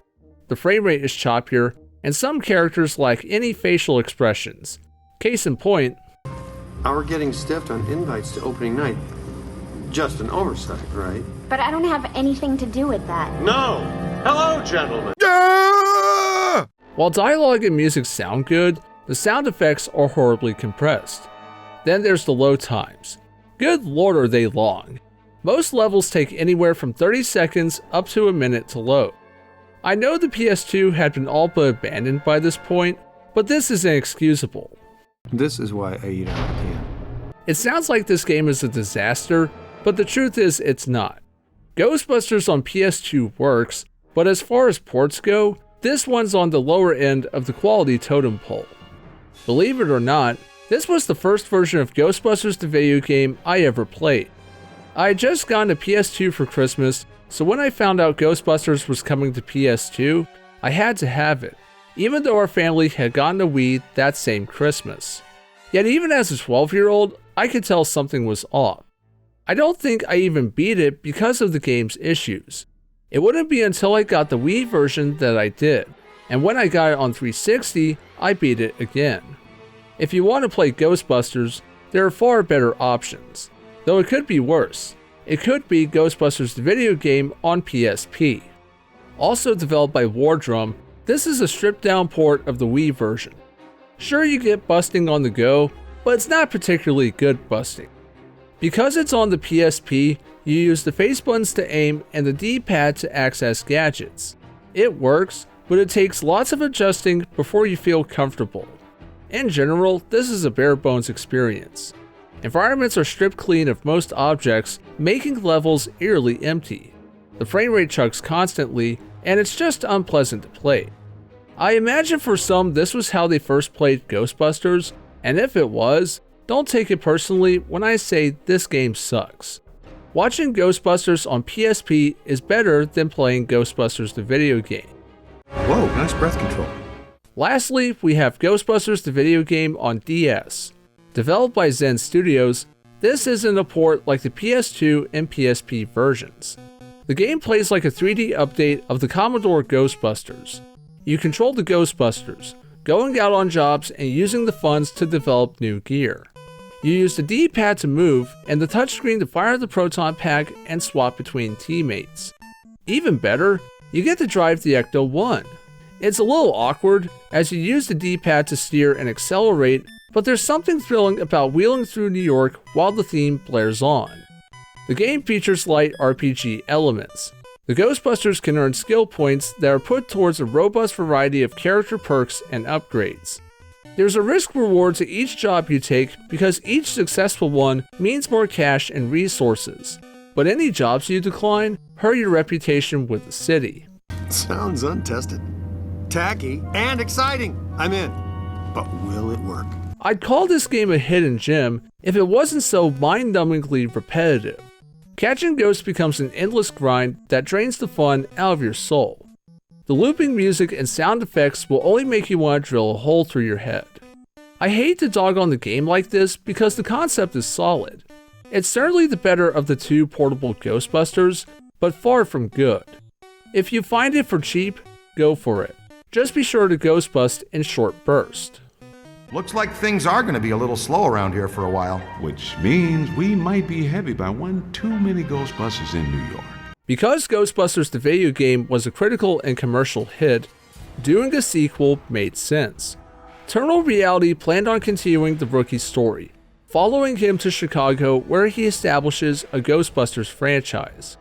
The frame rate is choppier, and some characters lack any facial expressions. Case in point, Our getting stiffed on invites to opening night. Just an oversight, right? But I don't have anything to do with that. No! Hello, gentlemen! while dialogue and music sound good, the sound effects are horribly compressed. Then there's the load times. Good lord, are they long. Most levels take anywhere from 30 seconds up to a minute to load. I know the PS2 had been all but abandoned by this point, but this is inexcusable. This is why I eat out of can. It sounds like this game is a disaster, but the truth is it's not. Ghostbusters on PS2 works, But as far as ports go, this one's on the lower end of the quality totem pole. Believe it or not, this was the first version of Ghostbusters the video game I ever played. I had just gotten a PS2 for Christmas, so when I found out Ghostbusters was coming to PS2, I had to have it, even though our family had gotten a Wii that same Christmas. Yet even as a 12-year-old, I could tell something was off. I don't think I even beat it because of the game's issues. It wouldn't be until I got the Wii version that I did, and when I got it on 360, I beat it again. If you want to play Ghostbusters, there are far better options. Though it could be worse. It could be Ghostbusters the video game on PSP. Also developed by Wardrum, this is a stripped down port of the Wii version. Sure, you get busting on the go, but it's not particularly good busting. Because it's on the PSP, you use the face buttons to aim and the D-pad to access gadgets. It works, but it takes lots of adjusting before you feel comfortable. In general, this is a bare bones experience. Environments are stripped clean of most objects, making levels eerily empty. The frame rate chugs constantly, and it's just unpleasant to play. I imagine for some this was how they first played Ghostbusters, and if it was, don't take it personally when I say this game sucks. Watching Ghostbusters on PSP is better than playing Ghostbusters the video game. Whoa, nice breath control. Lastly, we have Ghostbusters the video game on DS. Developed by Zen Studios, this isn't a port like the PS2 and PSP versions. The game plays like a 3D update of the Commodore Ghostbusters. You control the Ghostbusters, going out on jobs and using the funds to develop new gear. You use the D-pad to move and the touchscreen to fire the proton pack and swap between teammates. Even better, you get to drive the Ecto-1. It's a little awkward as you use the D-pad to steer and accelerate, but there's something thrilling about wheeling through New York while the theme blares on. The game features light RPG elements. The Ghostbusters can earn skill points that are put towards a robust variety of character perks and upgrades. There's a risk reward to each job you take because each successful one means more cash and resources, but any jobs you decline hurt your reputation with the city. Sounds untested. Tacky and exciting. I'm in. But will it work? I'd call this game a hidden gem if it wasn't so mind-numbingly repetitive. Catching ghosts becomes an endless grind that drains the fun out of your soul. The looping music and sound effects will only make you want to drill a hole through your head. I hate to dog on the game like this because the concept is solid. It's certainly the better of the two portable Ghostbusters, but far from good. If you find it for cheap, go for it. Just be sure to Ghostbust in short bursts. Looks like things are going to be a little slow around here for a while. Which means we might be heavy by one too many Ghostbusters in New York. Because Ghostbusters the video game was a critical and commercial hit, doing a sequel made sense. Eternal Reality planned on continuing the rookie's story, following him to Chicago where he establishes a Ghostbusters franchise.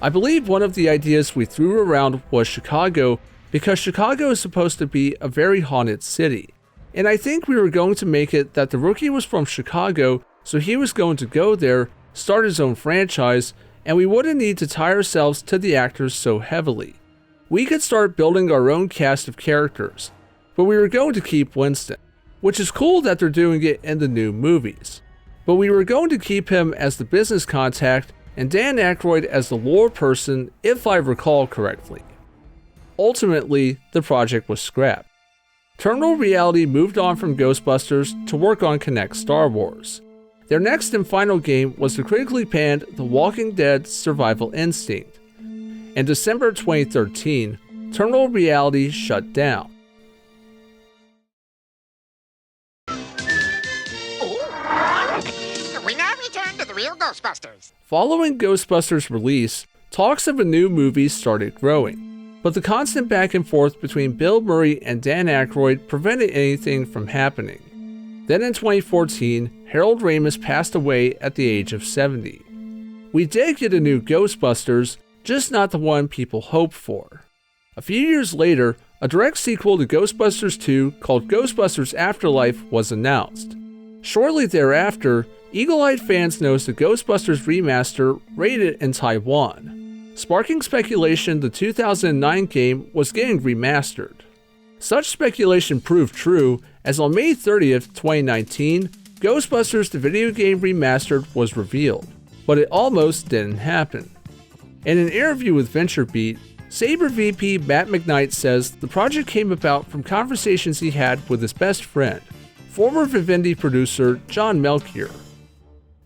I believe one of the ideas we threw around was Chicago because Chicago is supposed to be a very haunted city. And I think we were going to make it that the rookie was from Chicago, so he was going to go there, start his own franchise, and we wouldn't need to tie ourselves to the actors so heavily. We could start building our own cast of characters, but we were going to keep Winston, which is cool that they're doing it in the new movies. But we were going to keep him as the business contact and Dan Aykroyd as the lore person, if I recall correctly. Ultimately, the project was scrapped. Eternal Reality moved on from Ghostbusters to work on Kinect Star Wars. Their next and final game was the critically panned The Walking Dead Survival Instinct. In December 2013, Eternal Reality shut down. We now return to the real Ghostbusters. Following Ghostbusters' release, talks of a new movie started growing. But the constant back and forth between Bill Murray and Dan Aykroyd prevented anything from happening. Then in 2014, Harold Ramis passed away at the age of 70. We did get a new Ghostbusters, just not the one people hoped for. A few years later, a direct sequel to Ghostbusters 2 called Ghostbusters Afterlife was announced. Shortly thereafter, eagle-eyed fans noticed the Ghostbusters remaster rated in Taiwan. sparking speculation the 2009 game was getting remastered. Such speculation proved true, as on May 30th, 2019, Ghostbusters the video game remastered was revealed, but it almost didn't happen. In an interview with VentureBeat, Saber VP Matt McKnight says the project came about from conversations he had with his best friend, former Vivendi producer John Melchior.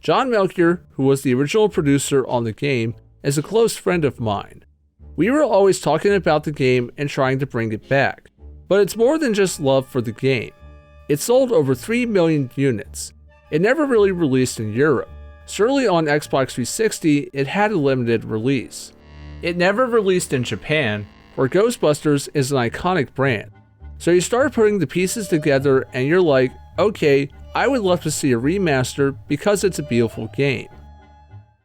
John Melchior, who was the original producer on the game, is a close friend of mine. We were always talking about the game and trying to bring it back, but it's more than just love for the game. It sold over 3 million units. It never really released in Europe. Certainly on Xbox 360, it had a limited release. It never released in Japan, where Ghostbusters is an iconic brand. So you start putting the pieces together and you're like, okay, I would love to see a remaster because it's a beautiful game.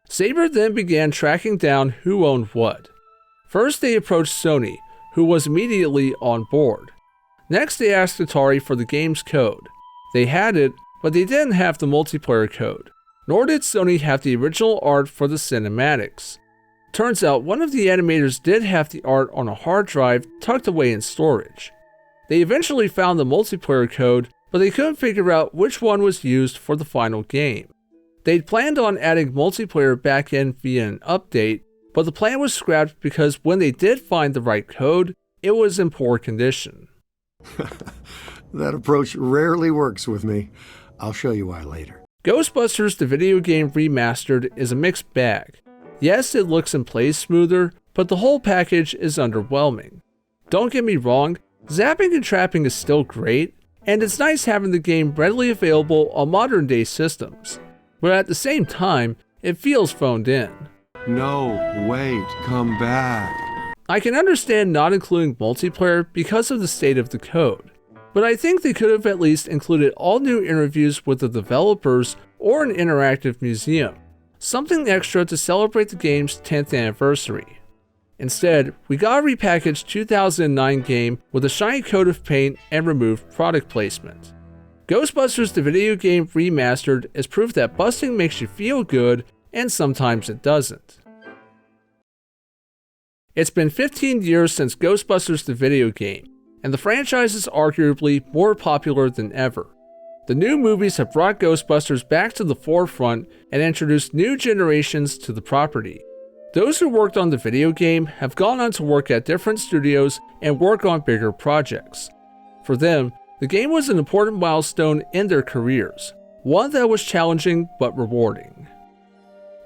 Saber then began tracking down who owned what. First they approached Sony, who was immediately on board. Next they asked Atari for the game's code. They had it, but they didn't have the multiplayer code, nor did Sony have the original art for the cinematics. Turns out one of the animators did have the art on a hard drive tucked away in storage. They eventually found the multiplayer code, but they couldn't figure out which one was used for the final game. They'd planned on adding multiplayer back in via an update, but the plan was scrapped because when they did find the right code, it was in poor condition. That approach rarely works with me. I'll show you why later. Ghostbusters the video game remastered is a mixed bag. Yes, it looks and plays smoother, but the whole package is underwhelming. Don't get me wrong, zapping and trapping is still great, and it's nice having the game readily available on modern day systems. But at the same time, it feels phoned in. No, wait, come back. I can understand not including multiplayer because of the state of the code, but I think they could have at least included all new interviews with the developers or an interactive museum, something extra to celebrate the game's 10th anniversary. Instead, we got a repackaged 2009 game with a shiny coat of paint and removed product placement. Ghostbusters the video game remastered is proof that busting makes you feel good, and sometimes it doesn't. It's been 15 years since Ghostbusters the video game, and the franchise is arguably more popular than ever. The new movies have brought Ghostbusters back to the forefront and introduced new generations to the property. Those who worked on the video game have gone on to work at different studios and work on bigger projects. For them, the game was an important milestone in their careers, one that was challenging but rewarding.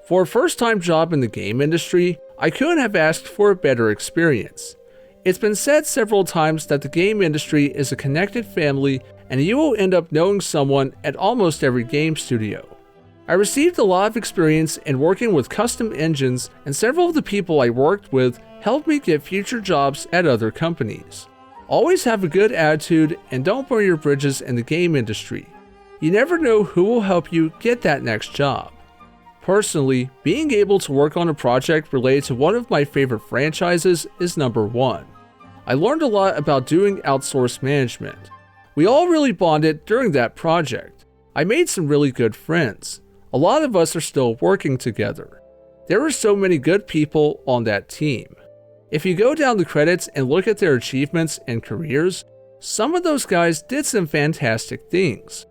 For a first-time job in the game industry, I couldn't have asked for a better experience. It's been said several times that the game industry is a connected family and you will end up knowing someone at almost every game studio. I received a lot of experience in working with custom engines, and several of the people I worked with helped me get future jobs at other companies. Always have a good attitude and don't burn your bridges in the game industry. You never know who will help you get that next job. Personally, being able to work on a project related to one of my favorite franchises is number one. I learned a lot about doing outsourced management. We all really bonded during that project. I made some really good friends. A lot of us are still working together. There were so many good people on that team. If you go down the credits and look at their achievements and careers, some of those guys did some fantastic things.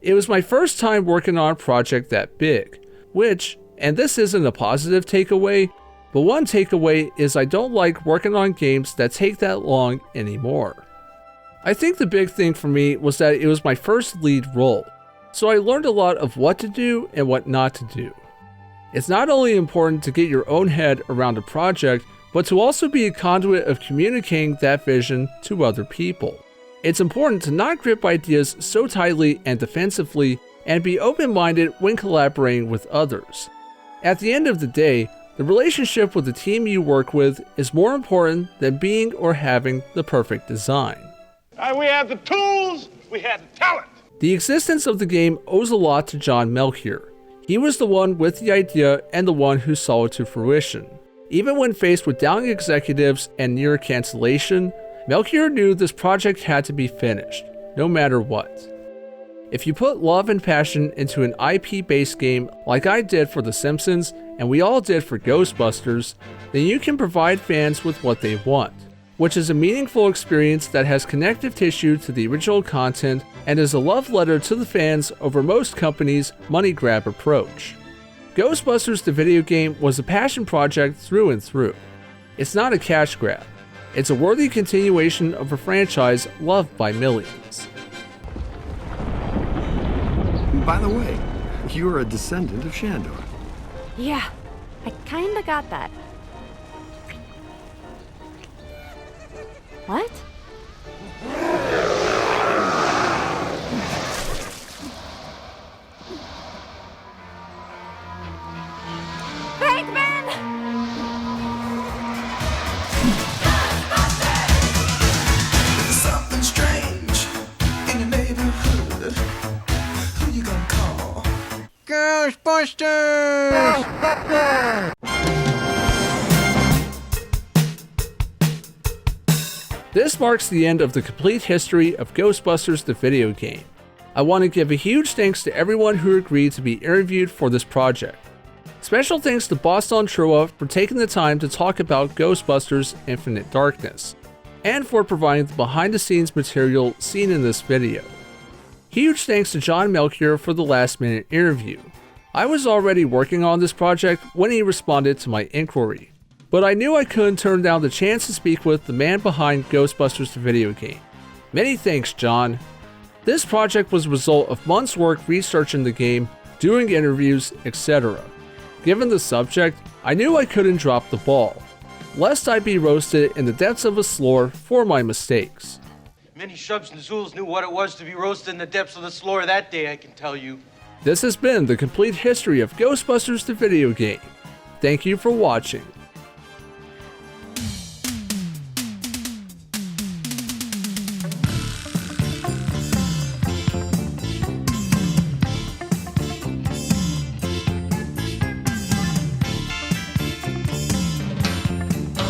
It was my first time working on a project that big, which, and this isn't a positive takeaway, but one takeaway is I don't like working on games that take that long anymore. I think the big thing for me was that it was my first lead role, so I learned a lot of what to do and what not to do. It's not only important to get your own head around a project, but to also be a conduit of communicating that vision to other people. It's important to not grip ideas so tightly and defensively, and be open-minded when collaborating with others. At the end of the day, the relationship with the team you work with is more important than being or having the perfect design. We have the tools, we have the talent. The existence of the game owes a lot to John Melchior. He was the one with the idea and the one who saw it to fruition. Even when faced with down executives and near cancellation, Melchior knew this project had to be finished, no matter what. If you put love and passion into an IP-based game like I did for The Simpsons and we all did for Ghostbusters, then you can provide fans with what they want, which is a meaningful experience that has connective tissue to the original content and is a love letter to the fans over most companies' money grab approach. Ghostbusters the video game was a passion project through and through. It's not a cash grab. It's a worthy continuation of a franchise loved by millions. By the way, you're a descendant of Shandor. Yeah, I kinda got that. What? Something strange in your neighborhood. Who you gonna call? Ghostbusters! This marks the end of the complete history of Ghostbusters the video game. I want to give a huge thanks to everyone who agreed to be interviewed for this project. Special thanks to Boston Trua for taking the time to talk about Ghostbusters Infinite Darkness, and for providing the behind the scenes material seen in this video. Huge thanks to John Melchior for the last minute interview. I was already working on this project when he responded to my inquiry, but I knew I couldn't turn down the chance to speak with the man behind Ghostbusters the video game. Many thanks, John. This project was a result of months' work researching the game, doing interviews, etc. Given the subject, I knew I couldn't drop the ball, lest I be roasted in the depths of a slough for my mistakes. Many Shubs and Zools knew what it was to be roasted in the depths of the slough that day, I can tell you. This has been the complete history of Ghostbusters the video game. Thank you for watching.